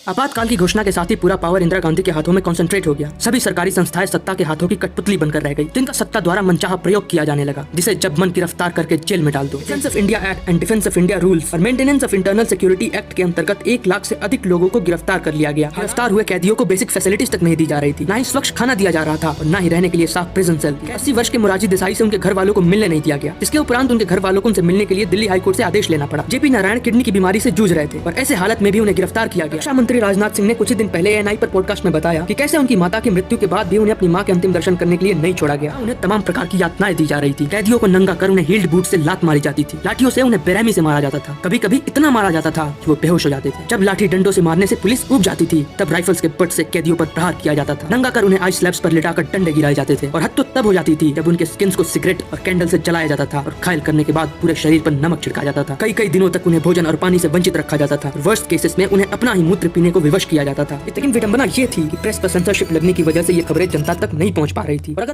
आपातकाल की घोषणा के साथ ही पूरा पावर इंदिरा गांधी के हाथों में कंसंट्रेट हो गया। सभी सरकारी संस्थाएं सत्ता के हाथों की कठपुतली बनकर रह गई, जिनका सत्ता द्वारा मनचाहा प्रयोग किया जाने लगा, जिसे जब मन गिरफ्तार करके जेल में डाल दो। Defence of India Act and Defence of India Rules और Maintenance of Internal Security Act के अंतर्गत 1 लाख से अधिक लोगों को गिरफ्तार कर लिया गया। गिरफ्तार हुए कैदियों को बेसिक फैसिलिटीज तक नहीं दी जा रही थी, न ही स्वच्छ खाना दिया जा रहा था और न ही रहने के लिए साफ प्रिजन सेल। 80 वर्ष के मोरारजी देसाई से उनके घर वालों को मिलने नहीं दिया गया। इसके उपरांत उनके घर वालों को उनसे मिलने के लिए दिल्ली हाईकोर्ट से आदेश लेना पड़ा। जेपी नारायण किडनी की बीमारी से जूझ रहे थे और ऐसे हालत में भी उन्हें गिरफ्तार किया गया। रक्षा मंत्री राजनाथ सिंह ने कुछ दिन पहले एएनआई पर पॉडकास्ट में बताया कि कैसे उनकी माता की मृत्यु के बाद भी उन्हें अपनी मां के अंतिम दर्शन करने के लिए नहीं छोड़ा गया। उन्हें तमाम प्रकार की यातनाएं दी जा रही थी। कैदियों को नंगा कर उन्हें हील्ड बूट से लात मारी जाती थी। लाठियों से उन्हें बेरहमी से मारा जाता था। कभी कभी इतना मारा जाता था कि वो बेहोश हो जाते थे। जब लाठी डंडों से मारने से पुलिस ऊब जाती थी, तब राइफल्स के बट से कैदियों पर प्रहार किया जाता था। नंगा कर उन्हें आइस स्लैब्स पर लिटाकर डंडे गिराए जाते थे और हद तो तब हो जाती थी जब उनके स्किन को सिगरेट और कैंडल से जलाया जाता था और घायल करने के बाद पूरे शरीर पर नमक छिड़का जाता था। कई दिनों तक उन्हें भोजन और पानी से वंचित रखा जाता था। वर्स्ट केसेस में उन्हें अपना ही मूत्र पीने को विवश किया जाता था। लेकिन विडंबना ये थी कि प्रेस पर सेंसरशिप लगने की वजह से ये खबरें जनता तक नहीं पहुंच पा रही थी। और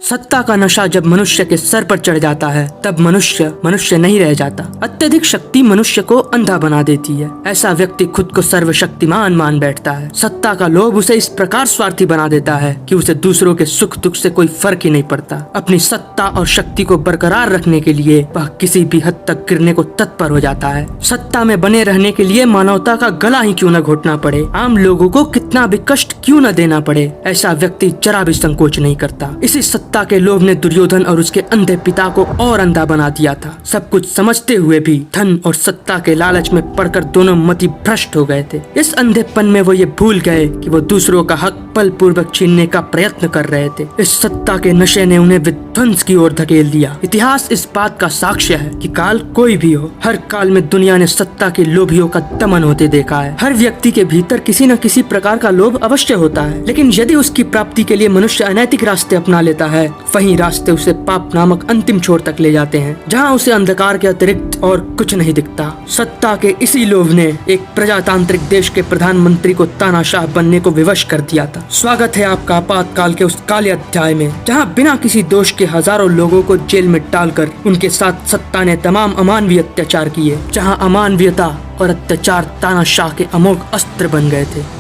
सत्ता का नशा जब मनुष्य के सर पर चढ़ जाता है, तब मनुष्य नहीं रह जाता। अत्यधिक शक्ति मनुष्य को अंधा बना देती है। ऐसा व्यक्ति खुद को सर्वशक्तिमान मान बैठता है। सत्ता का लोभ उसे इस प्रकार स्वार्थी बना देता है कि उसे दूसरों के सुख दुख से कोई फर्क ही नहीं पड़ता। अपनी सत्ता और शक्ति को बरकरार रखने के लिए वह किसी भी हद तक गिरने को तत्पर हो जाता है। सत्ता में बने रहने के लिए मानवता का गला ही क्यों न घोटना पड़े, आम लोगों को कितना भी कष्ट क्यों न देना पड़े, ऐसा व्यक्ति जरा भी संकोच नहीं करता। इसी सत्ता के लोभ ने दुर्योधन और उसके अंधे पिता को और अंधा बना दिया था। सब कुछ समझते हुए भी धन और सत्ता के लालच में पड़कर दोनों मति भ्रष्ट हो गए थे। इस अंधेपन में वो ये भूल गए कि वो दूसरों का हक बलपूर्वक छीनने का प्रयत्न कर रहे थे। इस सत्ता के नशे ने उन्हें विध्वंस की ओर धकेल दिया। इतिहास इस बात का साक्ष्य है कि काल कोई भी हो, हर काल में दुनिया ने सत्ता के लोभियों का दमन होते देखा है। हर व्यक्ति के भीतर किसी न किसी प्रकार का लोभ अवश्य होता है, लेकिन यदि उसकी प्राप्ति के लिए मनुष्य अनैतिक रास्ते अपना लेता है, वही रास्ते उसे पाप नामक अंतिम छोर तक ले जाते हैं, जहाँ उसे अंधकार के अतिरिक्त और कुछ नहीं दिखता। सत्ता के इसी लोभ ने एक प्रजातांत्रिक देश के प्रधानमंत्री को तानाशाह बनने को विवश कर दिया था। स्वागत है आपका आपातकाल के उस काले अध्याय में, जहाँ बिना किसी दोष के हजारों लोगों को जेल में डालकर उनके साथ सत्ता ने तमाम अमानवीय अत्याचार किए, जहाँ अमानवीयता और अत्याचार तानाशाह के अमोघ अस्त्र बन गए थे।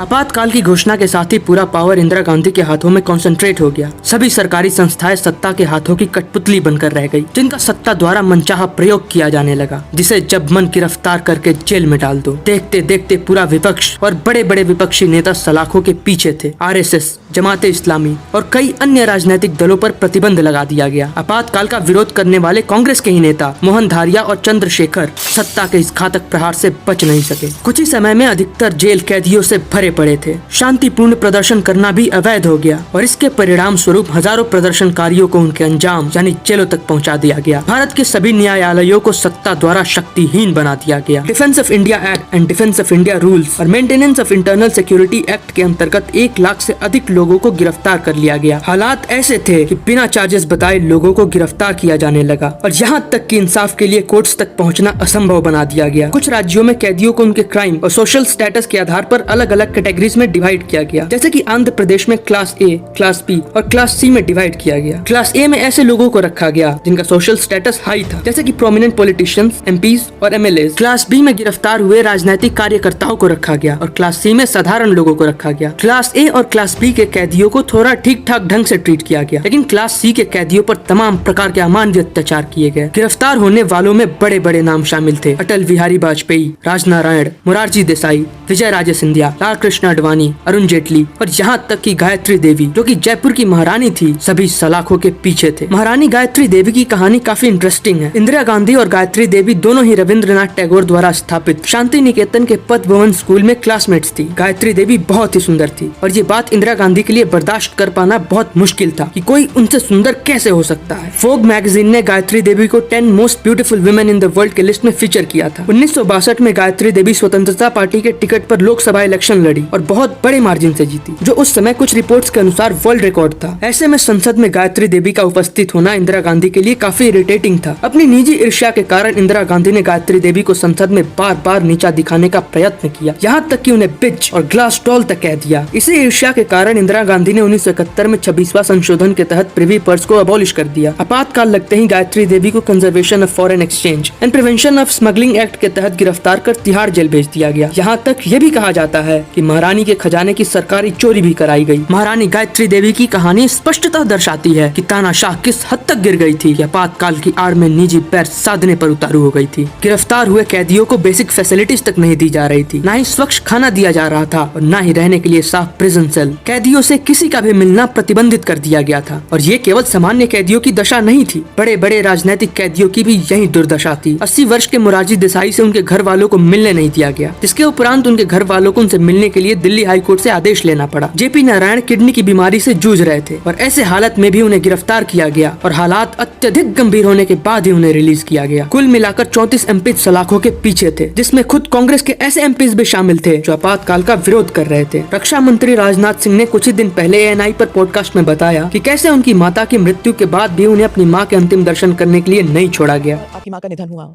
आपातकाल की घोषणा के साथ ही पूरा पावर इंदिरा गांधी के हाथों में कंसंट्रेट हो गया। सभी सरकारी संस्थाएं सत्ता के हाथों की कठपुतली बनकर रह गई, जिनका सत्ता द्वारा मनचाहा प्रयोग किया जाने लगा, जिसे जब मन गिरफ्तार करके जेल में डाल दो। देखते देखते पूरा विपक्ष और बड़े बड़े विपक्षी नेता सलाखों के पीछे थे। आरएसएस, जमाते इस्लामी और कई अन्य राजनीतिक दलों पर प्रतिबंध लगा दिया गया। आपातकाल का विरोध करने वाले कांग्रेस के ही नेता मोहन धारिया और चंद्रशेखर सत्ता के इस घातक प्रहार से बच नहीं सके। कुछ ही समय में अधिकतर जेल कैदियों से भरे पड़े थे। शांतिपूर्ण प्रदर्शन करना भी अवैध हो गया और इसके परिणाम स्वरूप हजारों प्रदर्शनकारियों को उनके अंजाम यानी जेलों तक पहुंचा दिया गया। भारत के सभी न्यायालयों को सत्ता द्वारा शक्तिहीन बना दिया गया। Defence of India Act and Defence of India Rules और Maintenance of Internal Security Act के अंतर्गत 1 लाख से अधिक लोगों को गिरफ्तार कर लिया गया। हालात ऐसे थे कि बिना चार्जेस बताए लोगों को गिरफ्तार किया जाने लगा और यहाँ तक कि इंसाफ के लिए कोर्ट्स तक पहुँचना असंभव बना दिया गया। कुछ राज्यों में कैदियों को उनके क्राइम और सोशल स्टेटस के आधार पर अलग अलग कैटेगरीज में डिवाइड किया गया, जैसे कि आंध्र प्रदेश में क्लास ए, क्लास बी और क्लास सी में डिवाइड किया गया। क्लास ए में ऐसे लोगों को रखा गया जिनका सोशल स्टेटस हाई था, जैसे कि प्रोमिनेंट पॉलिटिशियंस, एमपीज और एमएलए। क्लास बी में गिरफ्तार हुए राजनीतिक कार्यकर्ताओं को रखा गया और क्लास सी में साधारण लोगों को रखा गया। क्लास ए और क्लास बी के कैदियों को थोड़ा ठीक ठाक ढंग से ट्रीट किया गया, लेकिन क्लास सी के कैदियों पर तमाम प्रकार के अमानवीय अत्याचार किए गए। गिरफ्तार होने वालों में बड़े बड़े नाम शामिल थे: अटल बिहारी वाजपेयी, राजनारायण, मोरारजी देसाई, विजय राजे सिंधिया, लाल कृष्ण आडवाणी, अरुण जेटली और यहाँ तक कि गायत्री देवी, जो कि जयपुर की महारानी थी, सभी सलाखों के पीछे थे। महारानी गायत्री देवी की कहानी काफी इंटरेस्टिंग है। इंदिरा गांधी और गायत्री देवी दोनों ही रविंद्रनाथ टैगोर द्वारा स्थापित शांति निकेतन के पद भवन स्कूल में क्लासमेट्स थी। गायत्री देवी बहुत ही सुंदर थी और ये बात इंदिरा गांधी के लिए बर्दाश्त कर पाना बहुत मुश्किल था कि कोई उनसे सुंदर कैसे हो सकता है। फोर्ब मैगजीन ने गायत्री देवी को 10 most beautiful women in the world के लिस्ट में फीचर किया था। 1962 में गायत्री देवी स्वतंत्रता पार्टी के टिकट पर लोकसभा इलेक्शन लड़ी और बहुत बड़े मार्जिन से जीती, जो उस समय कुछ रिपोर्ट्स के अनुसार वर्ल्ड रिकॉर्ड था। ऐसे में संसद में गायत्री देवी का उपस्थित होना इंदिरा गांधी के लिए काफी इरिटेटिंग था। अपनी निजी ईर्ष्या के कारण इंदिरा गांधी ने गायत्री देवी को संसद में बार बार नीचा दिखाने का प्रयत्न किया, यहाँ तक कि उन्हें बिच और ग्लास डॉल तक कह दिया। इसी ईर्ष्या के कारण इंदिरा गांधी ने 1971 में 26वां संशोधन के तहत प्रिवी पर्स को अबॉलिश कर दिया। आपातकाल लगते ही गायत्री देवी को conservation of foreign exchange and prevention of smuggling act के तहत गिरफ्तार कर तिहाड़ जेल भेज दिया गया। यहाँ तक ये भी कहा जाता है कि महारानी के खजाने की सरकारी चोरी भी कराई गई। महारानी गायत्री देवी की कहानी स्पष्टतः दर्शाती है कि तानाशाह किस हद तक गिर गई थी, आपातकाल की आड़ में निजी पैर साधने पर उतारू हो गई थी। गिरफ्तार हुए कैदियों को बेसिक फैसिलिटीज तक नहीं दी जा रही थी, न ही स्वच्छ खाना दिया जा रहा था और न ही रहने के लिए साफ प्रिजन सेल। कैदियों से किसी का भी मिलना प्रतिबंधित कर दिया गया था। और ये केवल सामान्य कैदियों की दशा नहीं थी, बड़े बड़े राजनीतिक कैदियों की भी यही दुर्दशा थी। 80 वर्ष के मोरारजी देसाई से उनके घर वालों को मिलने नहीं दिया गया, जिसके उपरांत उनके घर वालों को उनसे मिलने के लिए दिल्ली हाई कोर्ट से आदेश लेना पड़ा। जेपी नारायण किडनी की बीमारी से जूझ रहे थे और ऐसे हालत में भी उन्हें गिरफ्तार किया गया और हालात अत्यधिक गंभीर होने के बाद ही उन्हें रिलीज किया गया। कुल मिलाकर 34 एमपी सलाखों के पीछे थे, जिसमें खुद कांग्रेस के ऐसे एमपी भी शामिल थे जो आपातकाल का विरोध कर रहे थे। रक्षा मंत्री राजनाथ सिंह ने कुछ ही दिन पहले ANI पर पॉडकास्ट में बताया कि कैसे उनकी माता की मृत्यु के बाद भी उन्हें अपनी मां के अंतिम दर्शन करने के लिए नहीं छोड़ा गया। आपकी मां का निधन हुआ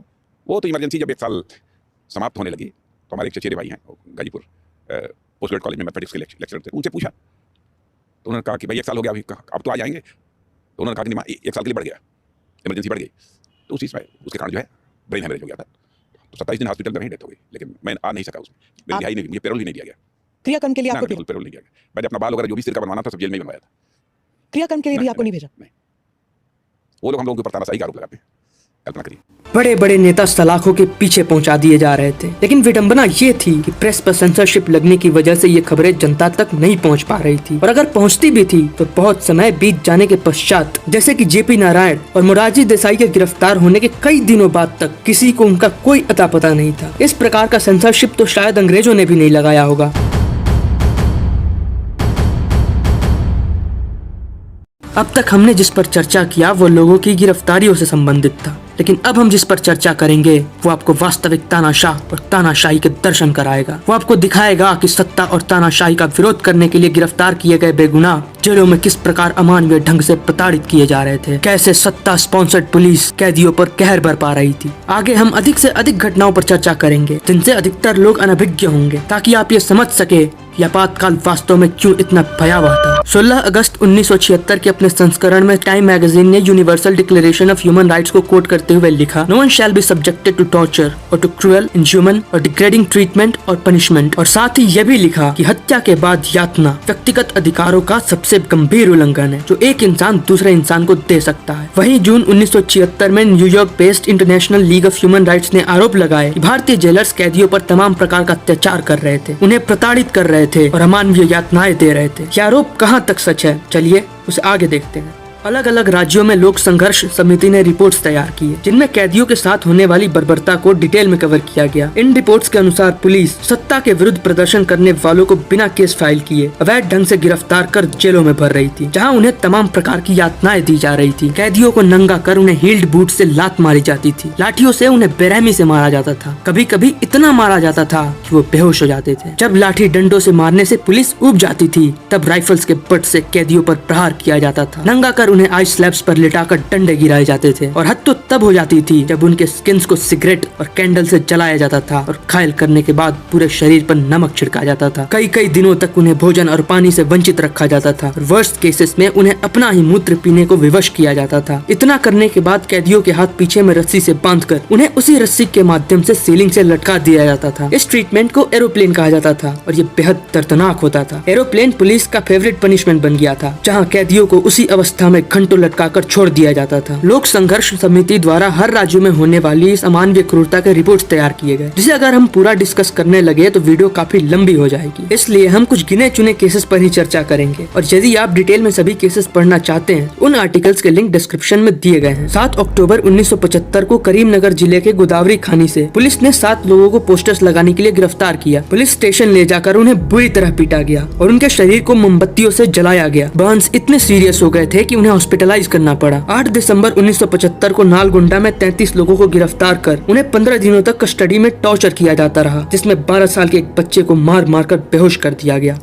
वो तो इमरजेंसी जब 1 साल समाप्त होने लगी तो हमारे एक चचेरे भाई हैं गाजीपुर पोस्ट ग्रेजुएट कॉलेज में मैथमेटिक्स के लेक्चरर थे, उनसे पूछा तो उन्होंने कहा कि भाई 1 साल हो गया, अभी अब तो आ जाएंगे। तो उन्होंने कहा कि 1 साल के लिए बढ़ गया, इमरजेंसी बढ़ गई, तो उसी समय उसके कारण जो है ब्रेन हेमरेज हो गया था। तो 27 दिन हॉस्पिटल में ही डेथ हो गई, लेकिन मैं आ नहीं सका उसमें, मेरी रिहाई नहीं, मुझे पेरोल ही नहीं दिया गया। क्रियाक्रम के लिए आपको पेरोल नहीं दिया गया। मैंने अपना बाल वगैरह जो भी सिर का बनवाना था सब जेल में ही बनवाया था। क्रियाक्रम के लिए भी आपको नहीं भेजा? नहीं, वो लोग हम लोगों के ऊपर तानाशाही का आरोप लगाते हैं, कल्पना करिए। बड़े बड़े नेता सलाखों के पीछे पहुंचा दिए जा रहे थे, लेकिन विडंबना ये थी कि प्रेस पर सेंसरशिप लगने की वजह से ये खबरें जनता तक नहीं पहुंच पा रही थी, और अगर पहुंचती भी थी तो बहुत समय बीत जाने के पश्चात, जैसे कि जेपी नारायण और मोरारजी देसाई के गिरफ्तार होने के कई दिनों बाद तक किसी को उनका कोई अता पता नहीं था। इस प्रकार का सेंसरशिप तो शायद अंग्रेजों ने भी नहीं लगाया होगा। अब तक हमने जिस पर चर्चा किया वो लोगों की गिरफ्तारियों से संबंधित था, लेकिन अब हम जिस पर चर्चा करेंगे वो आपको वास्तविक तानाशाह और तानाशाही के दर्शन कराएगा। वो आपको दिखाएगा कि सत्ता और तानाशाही का विरोध करने के लिए गिरफ्तार किए गए बेगुनाह जेलों में किस प्रकार अमानवीय ढंग से प्रताड़ित किए जा रहे थे, कैसे सत्ता स्पॉन्सर्ड पुलिस कैदियों पर कहर बरपा रही थी। आगे हम अधिक से अधिक घटनाओं पर चर्चा करेंगे जिनसे अधिकतर लोग अनभिज्ञ होंगे, ताकि आप ये समझ सके कि आपातकाल वास्तव में क्यों इतना भयावह था। 16 अगस्त 1976 के अपने संस्करण में टाइम मैगजीन ने universal declaration of human rights को कोट करते हुए लिखा, no one shall be subjected to torture और टू क्रूअल, इनह्यूमन और डिग्रेडिंग ट्रीटमेंट और पनिशमेंट। और साथ ही यह भी लिखा कि हत्या के बाद यातना व्यक्तिगत अधिकारों का सबसे गंभीर उल्लंघन है जो एक इंसान दूसरे इंसान को दे सकता है। वहीं जून 1976 में New York based international league of human rights ने आरोप लगाए कि भारतीय जेलर्स कैदियों पर तमाम प्रकार का अत्याचार कर रहे थे, उन्हें प्रताड़ित कर रहे थे और अमानवीय यातनाएं दे रहे थे। ये आरोप कहां तक सच है, चलिए उसे आगे देखते हैं। अलग अलग राज्यों में लोक संघर्ष समिति ने रिपोर्ट्स तैयार की है, जिनमें कैदियों के साथ होने वाली बर्बरता को डिटेल में कवर किया गया। इन रिपोर्ट्स के अनुसार पुलिस सत्ता के विरुद्ध प्रदर्शन करने वालों को बिना केस फाइल किए अवैध ढंग से गिरफ्तार कर जेलों में भर रही थी, जहां उन्हें तमाम प्रकार की यातनाएं दी जा रही थी। कैदियों को नंगा कर उन्हें हील्ड बूट से लात मारी जाती थी, लाठियों से उन्हें बेरहमी से मारा जाता था, कभी कभी इतना मारा जाता था कि वो बेहोश हो जाते थे। जब लाठी डंडों से मारने से पुलिस उब जाती थी, तब राइफल्स के बट से कैदियों पर प्रहार किया जाता था। नंगा कर उन्हें आइस स्लैब्स पर लिटाकर डंडे गिराए जाते थे, और हद तो तब हो जाती थी जब उनके स्किन्स को सिगरेट और कैंडल से जलाया जाता था और घायल करने के बाद पूरे शरीर पर नमक छिड़का जाता था। कई कई दिनों तक उन्हें भोजन और पानी से वंचित रखा जाता था। वर्स्ट केसेस में उन्हें अपना ही मूत्र पीने को विवश किया जाता था। इतना करने के बाद कैदियों के हाथ पीछे में रस्सी से बांधकर उन्हें उसी रस्सी के माध्यम से सीलिंग से लटका दिया जाता था। इस ट्रीटमेंट को एरोप्लेन कहा जाता था और ये बेहद दर्दनाक होता था। एरोप्लेन पुलिस का फेवरेट पनिशमेंट बन गया था, जहाँ कैदियों को उसी अवस्था में घंटों लटका छोड़ दिया जाता था। लोक संघर्ष समिति द्वारा हर राज्य में होने वाली इस अमानवीय क्रूरता के रिपोर्ट्स तैयार किए गए, जिसे अगर हम पूरा डिस्कस करने लगे तो वीडियो काफी लंबी हो जाएगी। इसलिए हम कुछ गिने चुने केसेस पर ही चर्चा करेंगे, और यदि आप डिटेल में सभी केसेस पढ़ना चाहते हैं, उन आर्टिकल्स के लिंक डिस्क्रिप्शन में दिए गए हैं। 7 अक्टूबर 1975 को करीमनगर जिले के गोदावरी खानी से पुलिस ने 7 लोगों को पोस्टर्स लगाने के लिए गिरफ्तार किया। पुलिस स्टेशन ले जाकर उन्हें बुरी तरह पीटा गया और उनके शरीर को मोमबत्तियों से जलाया गया। बर्न्स इतने सीरियस हो गए थे कि उन्हें उन्हें हॉस्पिटलाइज करना पड़ा। 8 दिसंबर 1975 को नालगोंडा में 33 लोगों को गिरफ्तार कर उन्हें 15 दिनों तक कस्टडी में टॉर्चर किया जाता रहा, जिसमें 12 साल के एक बच्चे को मार मार कर बेहोश कर दिया गया।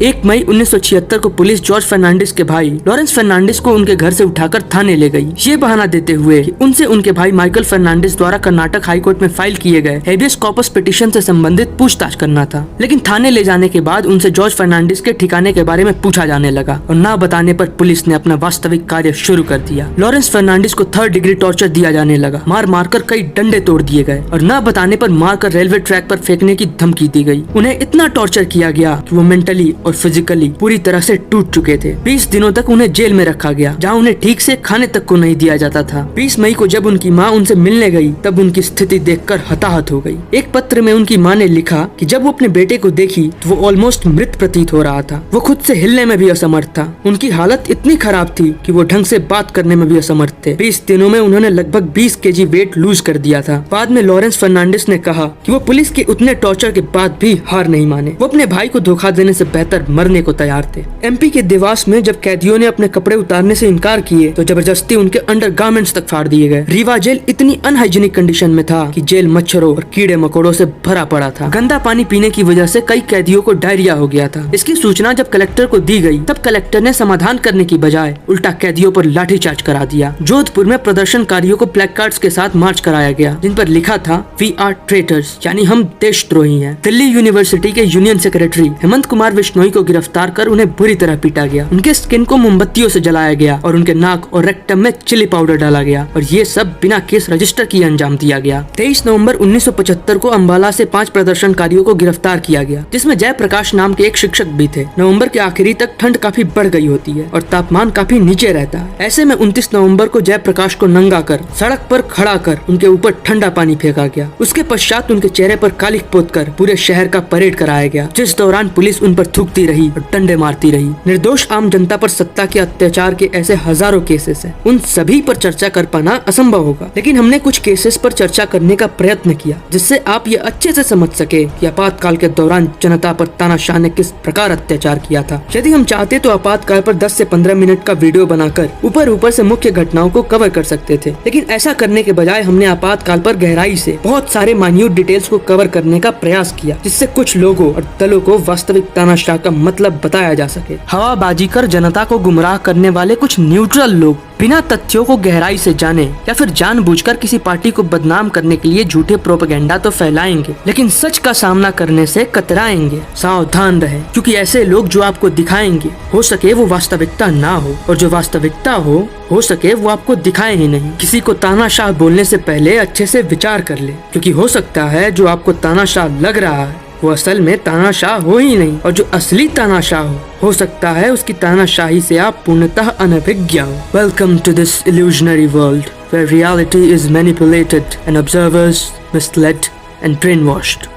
1 मई 1976 को पुलिस जॉर्ज फर्नांडिस के भाई लॉरेंस फर्नांडिस को उनके घर से उठाकर थाने ले गई, ये बहाना देते हुए कि उनसे उनके भाई माइकल फर्नांडिस द्वारा कर्नाटक हाई कोर्ट में फाइल किए गए हेबियस कॉर्पस पिटीशन से संबंधित पूछताछ करना था। लेकिन थाने ले जाने के बाद उनसे जॉर्ज फर्नांडिस के ठिकाने के बारे में पूछा जाने लगा और न बताने पर पुलिस ने अपना वास्तविक कार्य शुरू कर दिया। लॉरेंस फर्नांडिस को 3rd डिग्री टॉर्चर दिया जाने लगा, मार मारकर कई डंडे तोड़ दिए गए और न बताने पर मारकर रेलवे ट्रैक पर फेंकने की धमकी दी गई। उन्हें इतना टॉर्चर किया गया कि वो मेंटली और फिजिकली पूरी तरह से टूट चुके थे। 20 दिनों तक उन्हें जेल में रखा गया, जहां उन्हें ठीक से खाने तक को नहीं दिया जाता था। 20 मई को जब उनकी मां उनसे मिलने गई, तब उनकी स्थिति देखकर हताहत हो गई। एक पत्र में उनकी मां ने लिखा कि जब वो अपने बेटे को देखी तो वो ऑलमोस्ट मृत प्रतीत हो रहा था। वो खुद से हिलने में भी असमर्थ था। उनकी हालत इतनी खराब थी कि वो ढंग से बात करने में भी असमर्थ थे। 20 दिनों में उन्होंने लगभग 20 kg वेट लूज कर दिया था। बाद में लॉरेंस फर्नांडिस ने कहा कि वो पुलिस के उतने टॉर्चर के बाद भी हार नहीं माने। वो अपने भाई को धोखा देने से बेहतर मरने को तैयार थे। एमपी के देवास में जब कैदियों ने अपने कपड़े उतारने से इनकार किए तो जबरदस्ती उनके अंडरगारमेंट्स तक फाड़ दिए गए। रीवा जेल इतनी अनहाइजीनिक कंडीशन में था कि जेल मच्छरों और कीड़े मकोड़ों से भरा पड़ा था। गंदा पानी पीने की वजह से कई कैदियों को डायरिया हो गया था। इसकी सूचना जब कलेक्टर को दी गई, तब कलेक्टर ने समाधान करने की बजाय उल्टा कैदियों पर लाठीचार्ज करा दिया। जोधपुर में प्रदर्शनकारियों को प्लैक कार्ड्स के साथ मार्च कराया गया, जिन पर लिखा था वी आर ट्रेटर्स, यानी हम देशद्रोही हैं। दिल्ली यूनिवर्सिटी के यूनियन सेक्रेटरी हेमंत कुमार बिश्नोई को गिरफ्तार कर उन्हें बुरी तरह पीटा गया। उनके स्किन को मोमबत्तियों से जलाया गया और उनके नाक और रेक्टम में चिली पाउडर डाला गया और ये सब बिना केस रजिस्टर किए अंजाम दिया गया। 23 नवंबर 1975 को अंबाला से 5 प्रदर्शनकारियों को गिरफ्तार किया गया, जिसमें जयप्रकाश नाम के एक शिक्षक भी थे। नवंबर के आखिरी तक ठंड काफी बढ़ गई होती है और तापमान काफी नीचे रहता है। ऐसे में 29 नवंबर को जयप्रकाश को नंगा कर सड़क पर खड़ा कर उनके ऊपर ठंडा पानी फेंका गया। उसके पश्चात उनके चेहरे पर कालिख पोत कर पूरे शहर का परेड कराया गया, जिस दौरान पुलिस उन पर थूकती रही और डंडे मारती रही। निर्दोष आम जनता पर सत्ता के अत्याचार के ऐसे हजारों केसेस हैं। उन सभी पर चर्चा कर पाना असंभव होगा, लेकिन हमने कुछ केसेस पर चर्चा करने का प्रयत्न किया, जिससे आप ये अच्छे से समझ सके कि आपातकाल के दौरान जनता पर तानाशाह ने किस प्रकार अत्याचार किया था। यदि हम चाहते तो आपातकाल पर 10 से 15 मिनट का वीडियो बनाकर ऊपर से मुख्य घटनाओं को कवर कर सकते थे, लेकिन ऐसा करने के बजाय हमने आपातकाल पर गहराई से बहुत सारे माइन्यूट डिटेल्स को कवर करने का प्रयास किया, जिससे कुछ लोगों और दलों को वास्तविक तानाशाह का मतलब बताया जा सके। हवाबाजी कर जनता को गुमराह करने वाले कुछ न्यूट्रल लोग बिना तथ्यों को गहराई से जाने या फिर जानबूझकर किसी पार्टी को बदनाम करने के लिए झूठे प्रोपेगेंडा तो फैलाएंगे, लेकिन सच का सामना करने से कतराएंगे। सावधान रहें, क्योंकि ऐसे लोग जो आपको दिखाएंगे हो सके वो वास्तविकता ना हो, और जो वास्तविकता हो सके वो आपको दिखाए ही नहीं। किसी को तानाशाह बोलने से पहले अच्छे से विचार कर ले, क्योंकि हो सकता है जो आपको तानाशाह लग रहा है वो असल में तानाशाह हो ही नहीं, और जो असली तानाशाह हो सकता है उसकी तानाशाही से आप पूर्णतः अनभिज्ञ हो। Welcome to this illusionary world where reality is manipulated and observers misled and brainwashed.